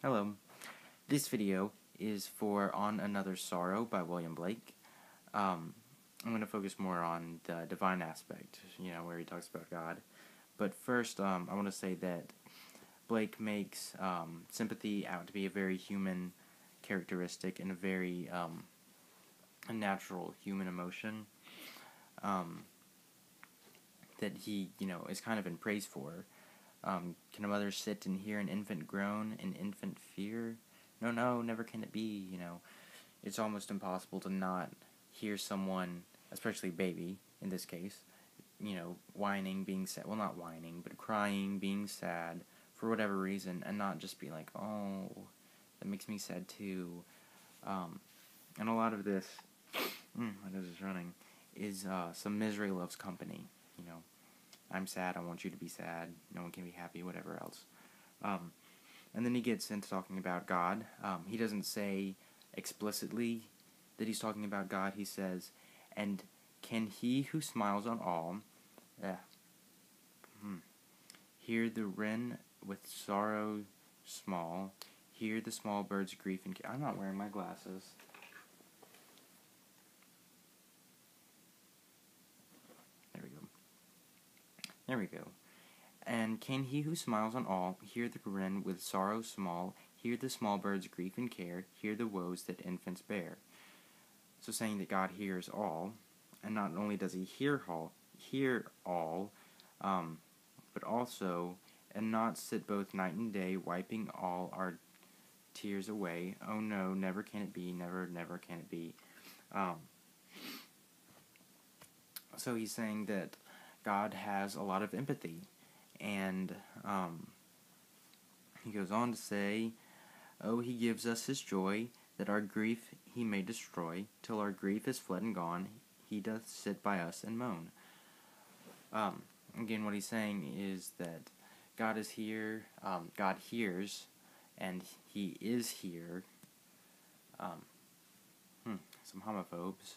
Hello. This video is for On Another Sorrow by William Blake. I'm going to focus more on the divine aspect, where he talks about God. But first, I want to say that Blake makes sympathy out to be a very human characteristic and a very a natural human emotion that he, is kind of in praise for. Can a mother sit and hear an infant groan, an infant fear? No, never can it be, It's almost impossible to not hear someone, especially a baby, in this case, whining, being sad, well, not whining, but crying, being sad, for whatever reason, and not just be like, oh, that makes me sad too. And a lot of this, my nose is running, is some misery loves company, I'm sad, I want you to be sad, no one can be happy, whatever else. And then he gets into talking about God. He doesn't say explicitly that he's talking about God. He says, and can he who smiles on all hear the wren with sorrow small, hear the small bird's grief and I'm not wearing my glasses. There we go. And can he who smiles on all hear the wren with sorrow small, hear the small bird's grief and care, hear the woes that infants bear? So saying that God hears all, and not only does he hear all, but also, and not sit both night and day, wiping all our tears away. Oh no, never can it be, never can it be. So he's saying that God has a lot of empathy, and he goes on to say, oh, he gives us his joy, that our grief he may destroy, till our grief is fled and gone, he doth sit by us and moan. Again, what he's saying is that God is here, God hears, and he is here. Some homophobes,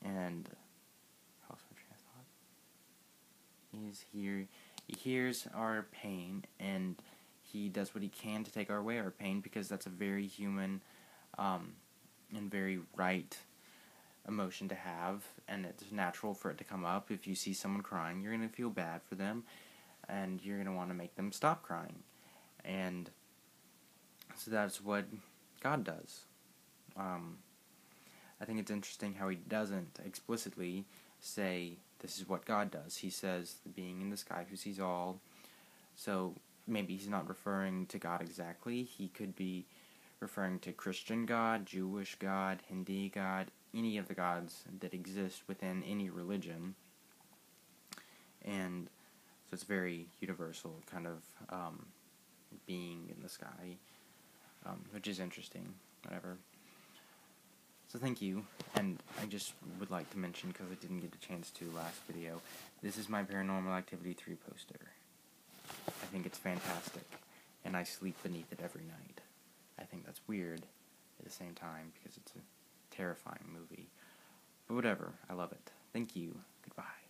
and he's here, he hears our pain, and he does what he can to take away our pain, because that's a very human and very right emotion to have, and it's natural for it to come up. If you see someone crying, you're going to feel bad for them, and you're going to want to make them stop crying. And so that's what God does. I think it's interesting how he doesn't explicitly say this is what God does. He says the being in the sky who sees all. So maybe he's not referring to God exactly. He could be referring to Christian God, Jewish God, Hindi God, any of the gods that exist within any religion. And so it's very universal kind of being in the sky, which is interesting, whatever. So thank you, and I just would like to mention, because I didn't get a chance to last video, this is my Paranormal Activity 3 poster. I think it's fantastic, and I sleep beneath it every night. I think that's weird at the same time, because it's a terrifying movie. But whatever, I love it. Thank you, goodbye.